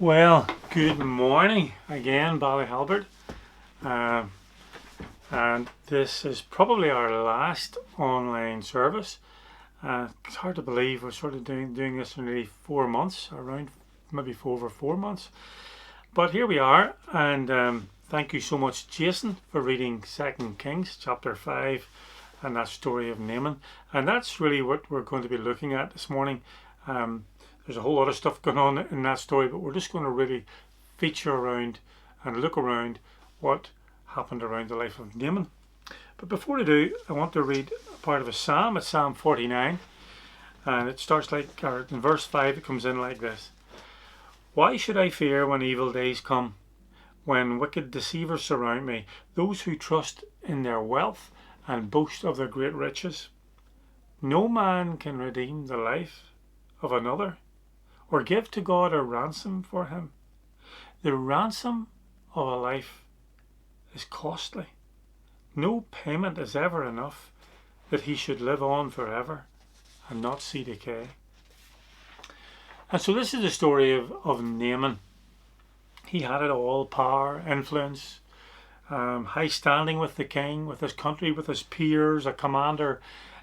Well, good morning again, Ballyhalbert. Um, and this is probably our last online service. It's hard to believe we're sort of doing this for nearly 4 months, around maybe over 4 months. But here we are, and thank you so much, Jason, for reading 2 Kings chapter 5 and that story of Naaman. And that's really what we're going to be looking at this morning. There's a whole lot of stuff going on in that story, but we're just going to really feature around and look around what happened around the life of Naaman. But before I do, I want to read a part of a psalm. It's Psalm 49, and it starts in verse 5 it comes in like this. Why should I fear when evil days come, when wicked deceivers surround me, those who trust in their wealth and boast of their great riches? No man can redeem the life of another, or give to God a ransom for him. The ransom of a life is costly. No payment is ever enough that he should live on forever and not see decay. And so this is the story of Naaman. He had it all: power, influence, high standing with the king, with his country, with his peers, a commander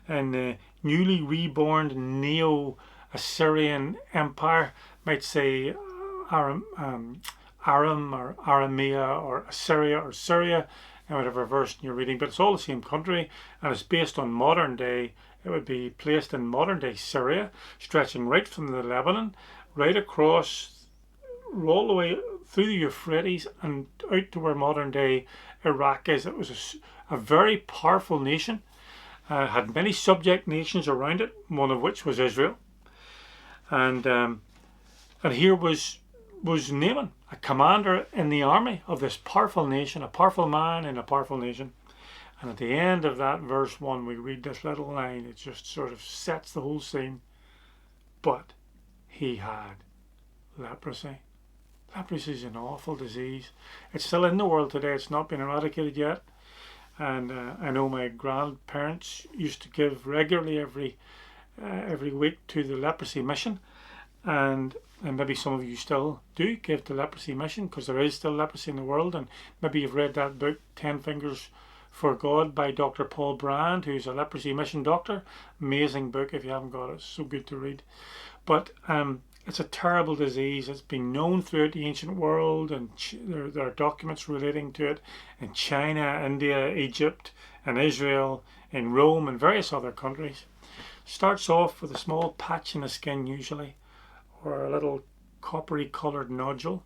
in the newly reborn Neo-Assyrian Empire, might say Aram or Aramea or Assyria or Syria, in whatever version you're reading, but it's all the same country, and it's based on modern day. It would be placed in modern day Syria, stretching right from the Lebanon, right across, all the way through the Euphrates and out to where modern day Iraq is. It was a very powerful nation, had many subject nations around it, one of which was Israel. And here was Naaman, a commander in the army of this powerful nation, a powerful man in a powerful nation. And at the end of that verse 1, we read this little line. It just sort of sets the whole scene. But he had leprosy. Leprosy is an awful disease. It's still in the world today. It's not been eradicated yet. And I know my grandparents used to give regularly every week to the leprosy mission. And maybe some of you still do give to leprosy mission, because there is still leprosy in the world. And maybe you've read that book, 10 Fingers for God, by Dr. Paul Brand, who's a leprosy mission doctor. Amazing book if you haven't got it. It's so good to read. But it's a terrible disease. It's been known throughout the ancient world, and there are documents relating to it in China, India, Egypt, and Israel, in Rome, and various other countries. Starts off with a small patch in the skin usually, or a little coppery coloured nodule,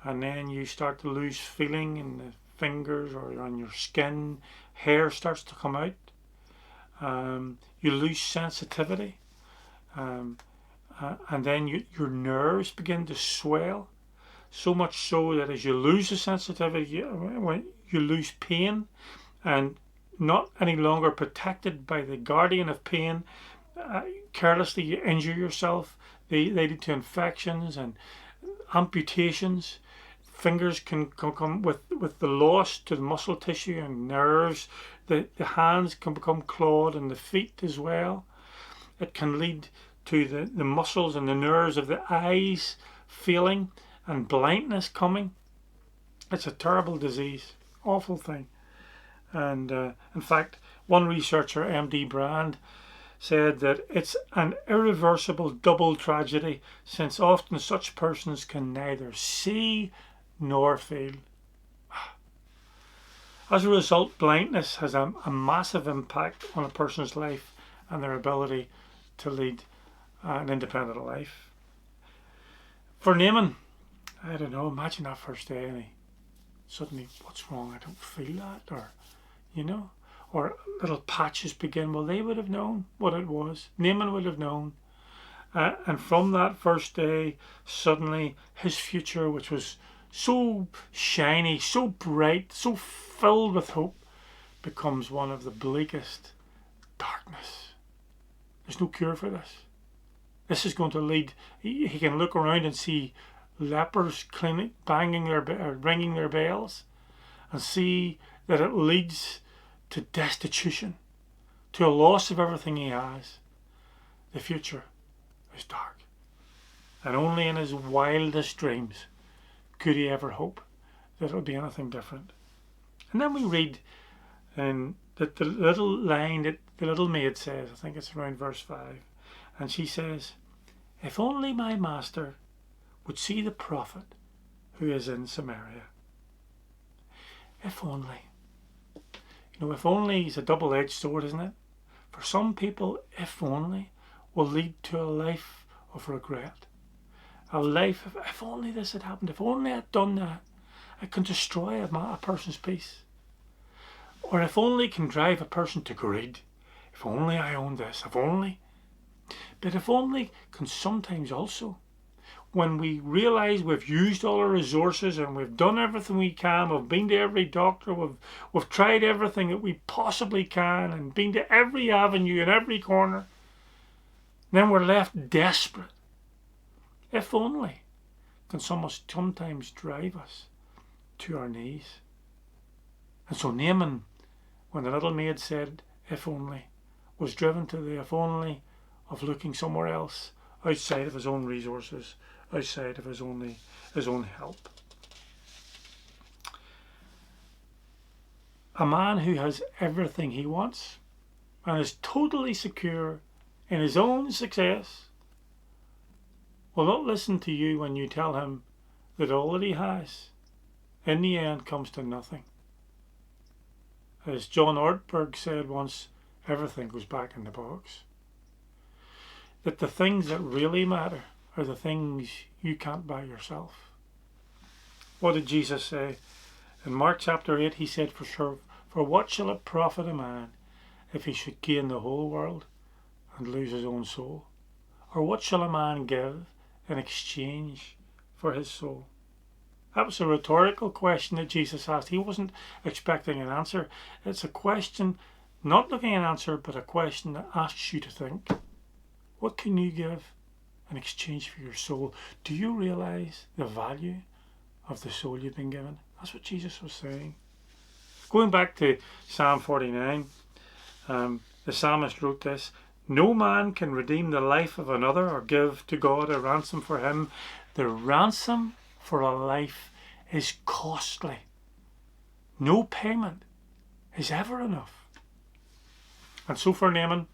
and then you start to lose feeling in the fingers or on your skin. Hair starts to come out. You lose sensitivity, and then your nerves begin to swell, so much so that as you lose the sensitivity, when you lose pain, and not any longer protected by the guardian of pain, carelessly you injure yourself. They lead to infections and amputations. Fingers can come with the loss to the muscle tissue and nerves. The hands can become clawed, and the feet as well. It can lead to the muscles and the nerves of the eyes failing and blindness coming. It's a terrible disease, awful thing. And in fact, one researcher, M.D. Brand, said that it's an irreversible double tragedy, since often such persons can neither see nor feel. As a result, blindness has a massive impact on a person's life and their ability to lead an independent life. For Naaman, I don't know, imagine that first day and suddenly, what's wrong? I don't feel that, or little patches begin. Well, they would have known what it was. Naaman would have known. And from that first day, suddenly his future, which was so shiny, so bright, so filled with hope, becomes one of the bleakest darkness. There's no cure for this. This is going to lead, he can look around and see lepers ringing their bells, and see that it leads to destitution, to a loss of everything he has. The future is dark. And only in his wildest dreams could he ever hope that it would be anything different. And then we read that the little line that the little maid says, I think it's around verse 5, and she says, "If only my master would see the prophet who is in Samaria." If only. If only is a double-edged sword, isn't it? For some people, if only will lead to a life of regret. A life of, if only this had happened, if only I'd done that, it can destroy a person's peace. Or if only can drive a person to greed. If only I owned this, if only. But if only can sometimes also, when we realise we've used all our resources and we've done everything we can, we've been to every doctor, we've tried everything that we possibly can and been to every avenue and every corner, then we're left desperate. If only can sometimes drive us to our knees. And so Naaman, when the little maid said, if only, was driven to the if only of looking somewhere else, outside of his own resources, outside of his own help. A man who has everything he wants and is totally secure in his own success will not listen to you when you tell him that all that he has in the end comes to nothing. As John Ortberg said once, everything goes back in the box. That the things that really matter are the things you can't buy yourself. What did Jesus say? In Mark chapter 8 he said, for what shall it profit a man if he should gain the whole world and lose his own soul? Or what shall a man give in exchange for his soul? That was a rhetorical question that Jesus asked. He wasn't expecting an answer. It's a question, not looking at an answer, but a question that asks you to think. What can you give in exchange for your soul? Do you realise the value of the soul you've been given? That's what Jesus was saying. Going back to Psalm 49, the psalmist wrote this: "No man can redeem the life of another or give to God a ransom for him. The ransom for a life is costly. No payment is ever enough." And so for Naaman,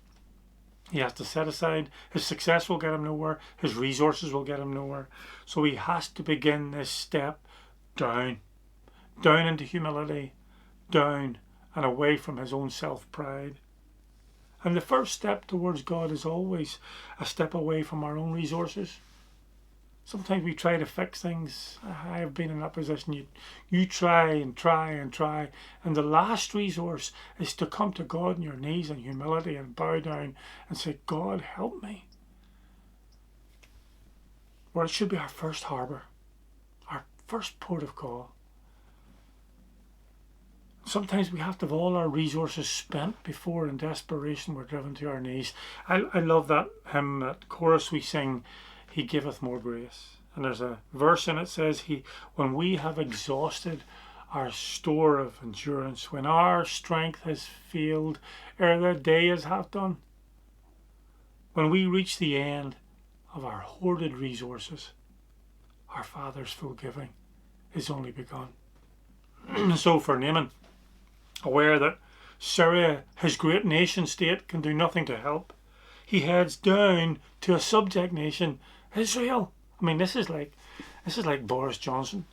he has to set aside. His success will get him nowhere. His resources will get him nowhere. So he has to begin this step down. Down into humility. Down and away from his own self-pride. And the first step towards God is always a step away from our own resources. Sometimes we try to fix things. I have been in that position. You try and try and try. And the last resource is to come to God on your knees in humility and bow down and say, God, help me. Where it should be our first harbour, our first port of call. Sometimes we have to have all our resources spent before in desperation we're driven to our knees. I love that hymn, that chorus we sing, He giveth more grace. And there's a verse in it says, when we have exhausted our store of endurance, when our strength has failed ere the day is half done, when we reach the end of our hoarded resources, our Father's full giving is only begun. So for Naaman, aware that Syria, his great nation state, can do nothing to help, he heads down to a subject nation, Israel. I mean, this is like Boris Johnson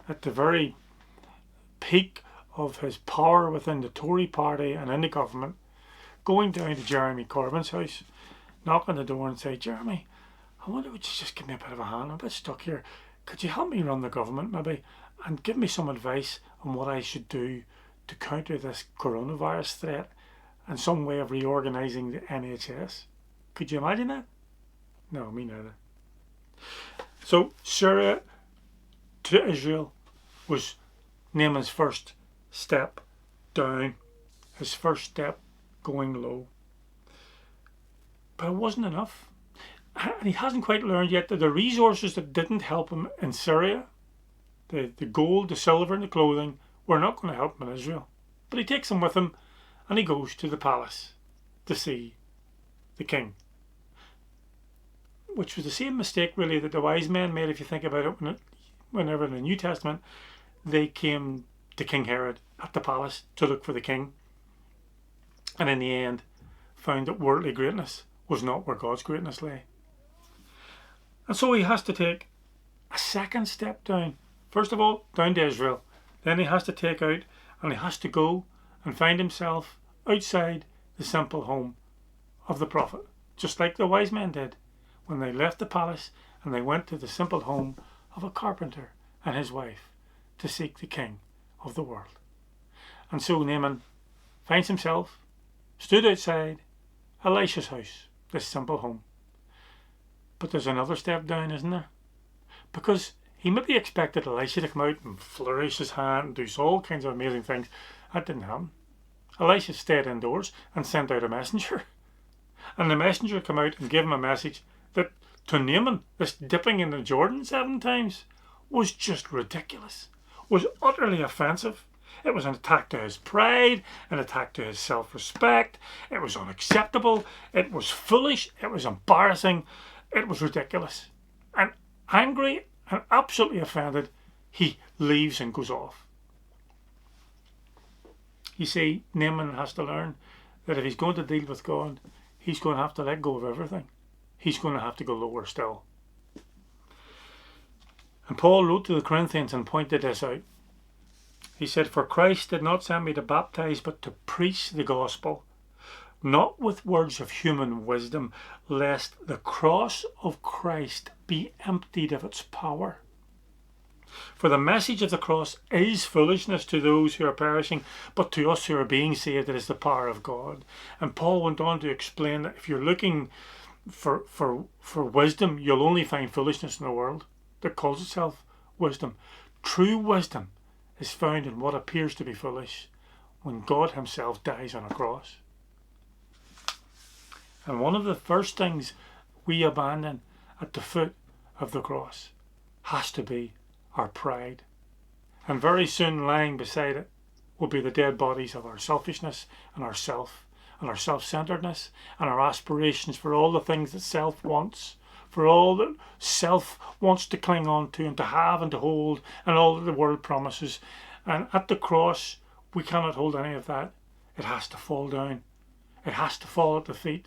at the very peak of his power within the Tory party and in the government, going down to Jeremy Corbyn's house, knock on the door and say, Jeremy, I wonder would you just give me a bit of a hand? I'm a bit stuck here. Could you help me run the government maybe and give me some advice on what I should do to counter this coronavirus threat and some way of reorganising the NHS? Could you imagine that? No, me neither. So Syria to Israel was Naaman's first step down, his first step going low. But it wasn't enough. And he hasn't quite learned yet that the resources that didn't help him in Syria, the gold, the silver and the clothing, were not going to help him in Israel. But he takes them with him and he goes to the palace to see the king. which was the same mistake really that the wise men made, if you think about it, whenever in the New Testament they came to King Herod at the palace to look for the king, and in the end found that worldly greatness was not where God's greatness lay. And so he has to take a second step down. First of all, down to Israel. Then he has to take out, and he has to go and find himself outside the simple home of the prophet, just like the wise men did when they left the palace and they went to the simple home of a carpenter and his wife to seek the king of the world. And so Naaman finds himself stood outside Elisha's house, this simple home. But there's another step down, isn't there? Because he maybe expected Elisha to come out and flourish his hand and do all kinds of amazing things. That didn't happen. Elisha stayed indoors and sent out a messenger. And the messenger came out and gave him a message that to Naaman, this dipping in the Jordan 7 times, was just ridiculous, was utterly offensive. It was an attack to his pride, an attack to his self-respect. It was unacceptable. It was foolish. It was embarrassing. It was ridiculous. And angry and absolutely offended, he leaves and goes off. You see, Naaman has to learn that if he's going to deal with God, he's going to have to let go of everything. He's going to have to go lower still. And Paul wrote to the Corinthians and pointed this out. He said, "For Christ did not send me to baptize, but to preach the gospel, not with words of human wisdom, lest the cross of Christ be emptied of its power. For the message of the cross is foolishness to those who are perishing, but to us who are being saved it is the power of God." And Paul went on to explain that if you're looking for wisdom, you'll only find foolishness in the world that calls itself wisdom. True wisdom is found in what appears to be foolish when God himself dies on a cross. And one of the first things we abandon at the foot of the cross has to be our pride. And very soon lying beside it will be the dead bodies of our selfishness and our self and our self-centeredness and our aspirations for all the things that self wants, for all that self wants to cling on to and to have and to hold, and all that the world promises. And at the cross, we cannot hold any of that. It has to fall down. It has to fall at the feet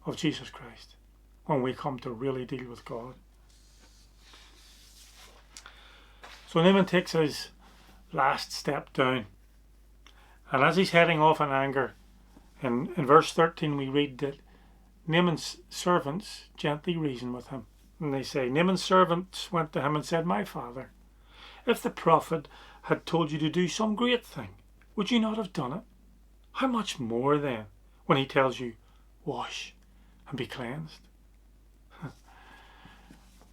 of Jesus Christ when we come to really deal with God. So Naaman takes his last step down. And as he's heading off in anger, in verse 13 we read that Naaman's servants gently reason with him. And they say, Naaman's servants went to him and said, "My father, if the prophet had told you to do some great thing, would you not have done it? How much more then when he tells you, wash and be cleansed?"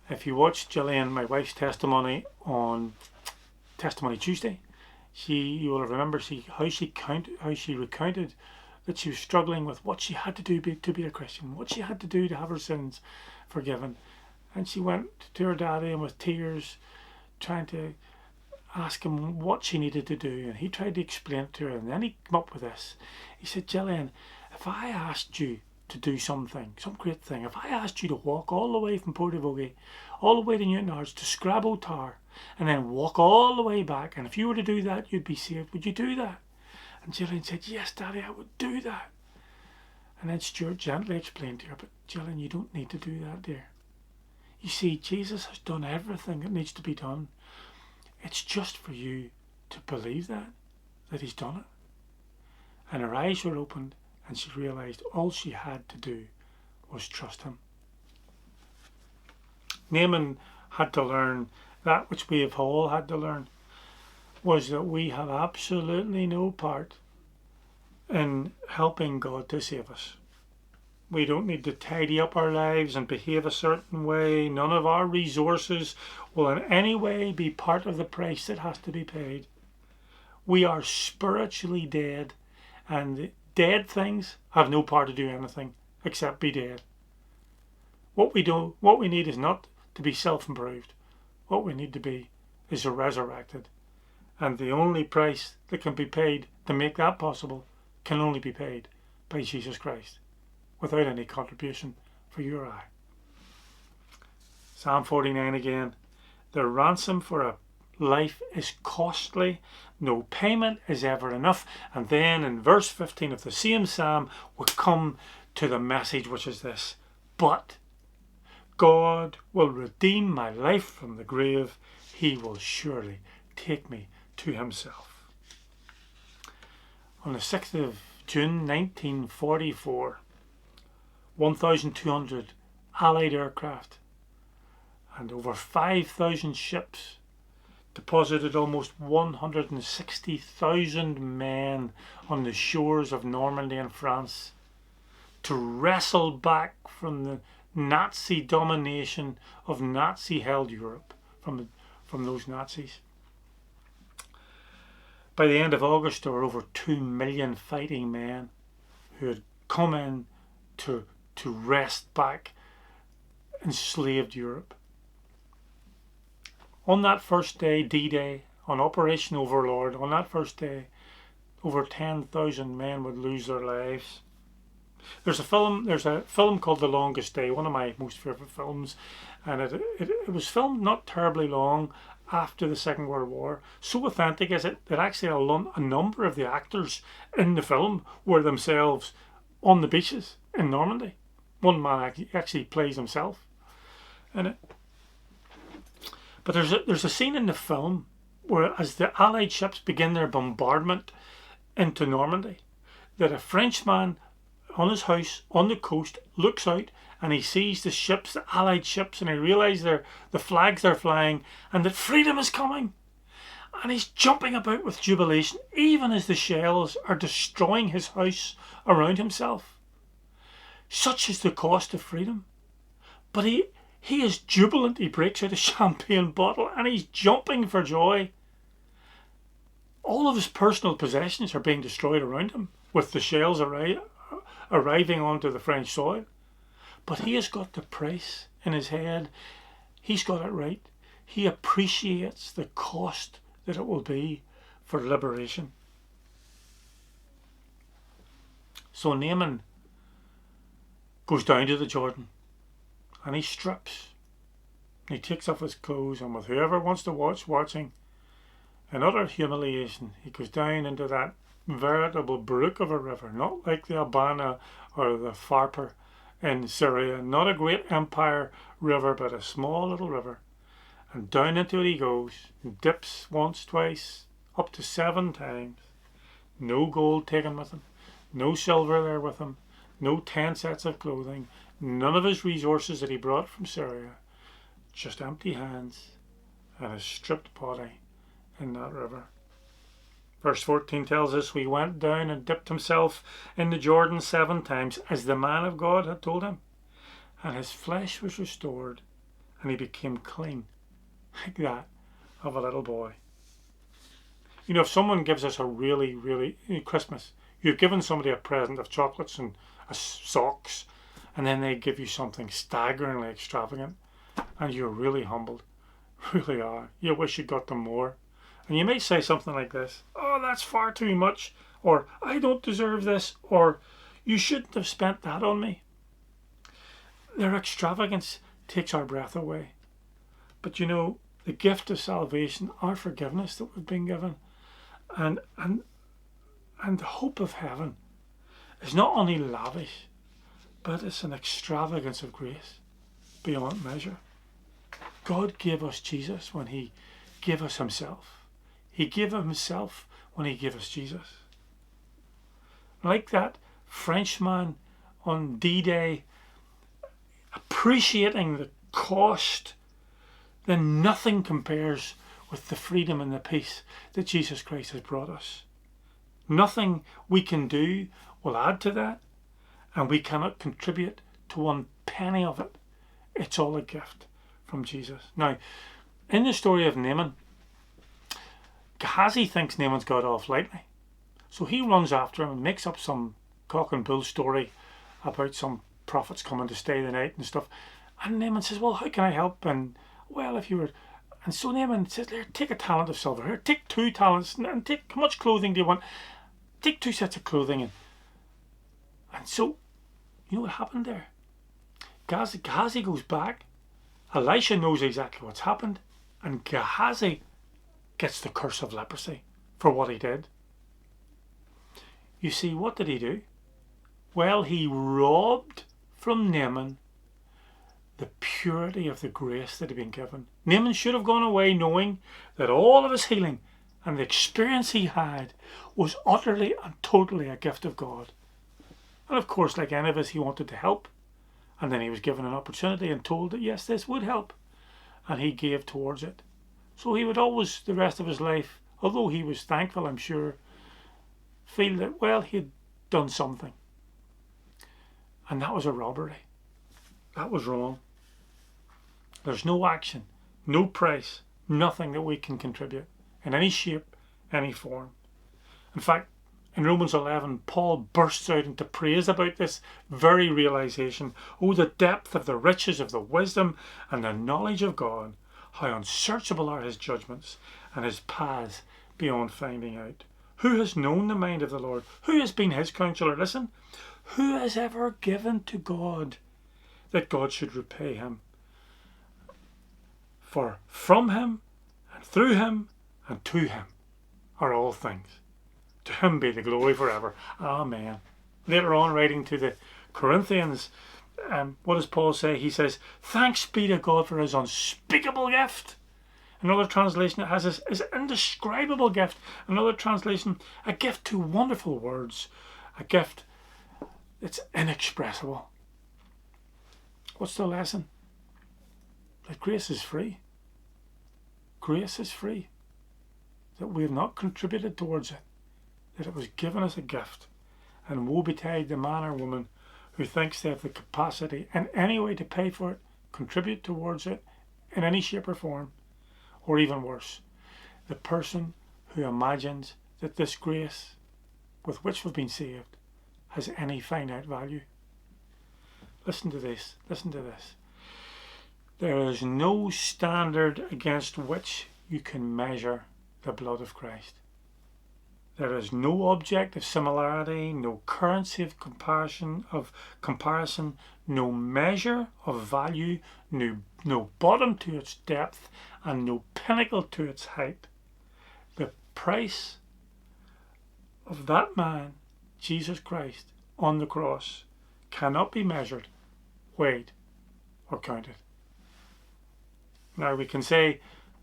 If you watched Gillian, my wife's testimony on Testimony Tuesday, you will remember how she recounted that she was struggling with what she had to do to be a Christian, what she had to do to have her sins forgiven. And she went to her daddy and with tears trying to ask him what she needed to do, and he tried to explain it to her, and then he came up with this. He said, "Gillian, if I asked you to do something, some great thing, if I asked you to walk all the way from Portavogie, all the way to Newton Arts, to Scrabo Tower, and then walk all the way back, and if you were to do that, you'd be saved, would you do that?" And Gillian said, "Yes, Daddy, I would do that." And then Stuart gently explained to her, "But Gillian, you don't need to do that, dear. You see, Jesus has done everything that needs to be done. It's just for you to believe that he's done it." And her eyes were opened and she realised all she had to do was trust him. Naaman had to learn that which we have all had to learn, was that we have absolutely no part in helping God to save us. We don't need to tidy up our lives and behave a certain way. None of our resources will in any way be part of the price that has to be paid. We are spiritually dead, and dead things have no power to do anything except be dead. What we need is not to be self-improved. What we need to be is resurrected. And the only price that can be paid to make that possible can only be paid by Jesus Christ, without any contribution for you or I. Psalm 49 again. The ransom for a life is costly. No payment is ever enough. And then in verse 15 of the same psalm, we come to the message, which is this. But God will redeem my life from the grave. He will surely take me to himself. On the 6th of June 1944, 1,200 Allied aircraft and over 5,000 ships deposited almost 160,000 men on the shores of Normandy and France to wrestle back from the Nazi domination of Nazi-held Europe, from those Nazis. By the end of August, there were over 2 million fighting men who had come in to wrest back enslaved Europe. On that first day, D-Day, on Operation Overlord, on that first day, over 10,000 men would lose their lives. There's a film called The Longest Day, one of my most favourite films, and it was filmed not terribly long after the Second World War. So authentic is it that actually a number of the actors in the film were themselves on the beaches in Normandy. One man actually plays himself in it. But there's a scene in the film where, as the Allied ships begin their bombardment into Normandy, that a Frenchman on his house on the coast looks out and he sees the ships, the Allied ships, and he realises the flags they're flying and that freedom is coming. And he's jumping about with jubilation, even as the shells are destroying his house around himself. Such is the cost of freedom. But he is jubilant. He breaks out a champagne bottle and he's jumping for joy. All of his personal possessions are being destroyed around him with the shells arriving onto the French soil. But he has got the price in his head. He's got it right. He appreciates the cost that it will be for liberation. So Naaman goes down to the Jordan and he strips. He takes off his clothes, and with whoever wants to watching, in utter humiliation, he goes down into that veritable brook of a river, not like the Abana or the Pharpar in Syria, not a great empire river, but a small little river. And down into it he goes, and dips once, twice, up to 7 times. No gold taken with him, no silver there with him, no 10 sets of clothing, none of his resources that he brought from Syria, just empty hands and a stripped body in that river. Verse 14 tells us, he went down and dipped himself in the Jordan 7 times, as the man of God had told him, and his flesh was restored, and he became clean, like that of a little boy. You know, if someone gives us a really Christmas, you've given somebody a present of chocolates and socks, and then they give you something staggeringly extravagant, and you're really humbled, really are. You wish you got them more. And you may say something like this: oh, that's far too much, or I don't deserve this, or you shouldn't have spent that on me. Their extravagance takes our breath away. But you know, the gift of salvation, our forgiveness that we've been given, and the hope of heaven is not only lavish, but it's an extravagance of grace beyond measure. God gave us Jesus when he gave us himself. He gave himself when he gave us Jesus. Like that Frenchman on D-Day, appreciating the cost, then nothing compares with the freedom and the peace that Jesus Christ has brought us. Nothing we can do will add to that, and we cannot contribute to 1 penny of it. It's all a gift from Jesus. Now, in the story of Naaman, Gehazi thinks Naaman's got off lightly. So he runs after him and makes up some cock and bull story about some prophets coming to stay the night and stuff. And Naaman says, well, how can I help? And, well, if you were... And so Naaman says, here, take a talent of silver. Here, take 2 talents. And take, how much clothing do you want? Take 2 sets of clothing. And so, you know what happened there? Gehazi goes back Elisha knows exactly what's happened, and Gehazi gets the curse of leprosy for what he did. You see, what did he do? Well, he robbed from Naaman the purity of the grace that had been given. Naaman should have gone away knowing that all of his healing and the experience he had was utterly and totally a gift of God. And of course, like any of us, he wanted to help. And then he was given an opportunity and told that yes, this would help. And he gave towards it. So he would always, the rest of his life, although he was thankful, I'm sure, feel that, well, he had done something. And that was a robbery. That was wrong. There's no action, no price, nothing that we can contribute in any shape, any form. In fact, in Romans 11, Paul bursts out into praise about this very realization. Oh, the depth of the riches of the wisdom and the knowledge of God. How unsearchable are his judgments and his paths beyond finding out. Who has known the mind of the Lord? Who has been his counselor? Listen, who has ever given to God that God should repay him? For from him and through him and to him are all things. To him be the glory forever. Amen. Later on, writing to the Corinthians, what does Paul say? He says, thanks be to God for his unspeakable gift. Another translation, it has his indescribable gift. Another translation, a gift to wonderful words. A gift that's inexpressible. What's the lesson? That grace is free. Grace is free. That we have not contributed towards it. That it was given as a gift. And woe betide the man or woman who thinks they have the capacity in any way to pay for it, contribute towards it in any shape or form, or even worse, the person who imagines that this grace with which we've been saved has any finite value. Listen to this. Listen to this. There is no standard against which you can measure the blood of Christ. There is no object of similarity, no currency of comparison, no measure of value, no bottom to its depth, and no pinnacle to its height. The price of that man, Jesus Christ, on the cross cannot be measured, weighed, or counted. Now we can say,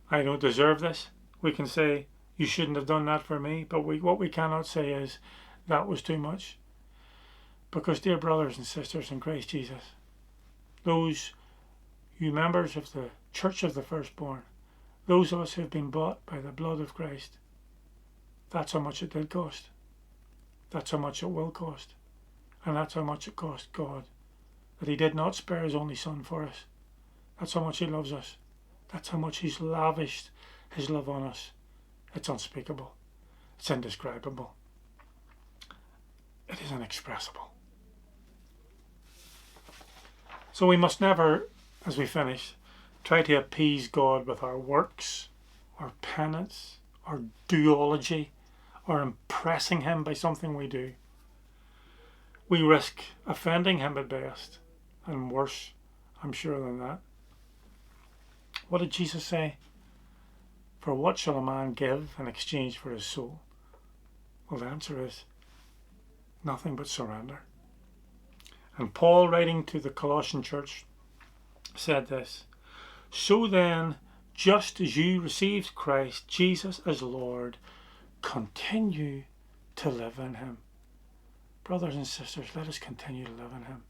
I don't deserve this. We can say, you shouldn't have done that for me. But what we cannot say is, that was too much. Because, dear brothers and sisters in Christ Jesus, those you members of the Church of the Firstborn, those of us who have been bought by the blood of Christ, that's how much it did cost. That's how much it will cost. And that's how much it cost God, that he did not spare his only Son for us. That's how much he loves us. That's how much he's lavished his love on us. It's unspeakable. It's indescribable. It is inexpressible. So we must never, as we finish, try to appease God with our works, our penance, our duology, or impressing him by something we do. We risk offending him at best, and worse, I'm sure, than that. What did Jesus say? For what shall a man give in exchange for his soul? Well, the answer is nothing but surrender. And Paul, writing to the Colossian church, said this, so then, just as you received Christ Jesus as Lord, continue to live in him. Brothers and sisters, let us continue to live in him.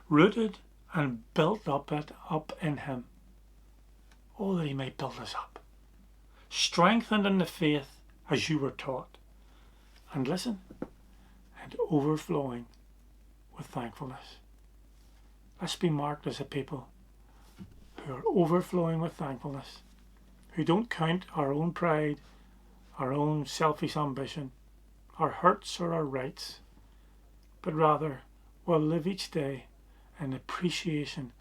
Rooted and built up in him. Oh, that he may build us up. Strengthened in the faith as you were taught. And listen, and overflowing with thankfulness. Let's be marked as a people who are overflowing with thankfulness, who don't count our own pride, our own selfish ambition, our hurts or our rights, but rather will live each day in appreciation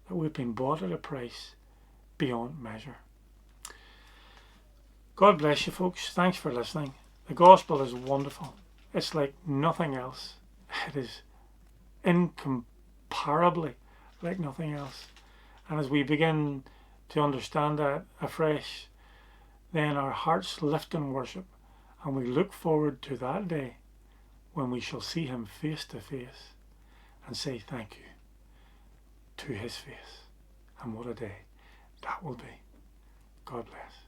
that we've been bought at a price beyond measure. God bless you, folks. Thanks for listening. The gospel is wonderful. It's like nothing else. It is incomparably like nothing else. And as we begin to understand that afresh, then our hearts lift in worship, and we look forward to that day when we shall see him face to face and say thank you to his face. And what a day that will be. God bless.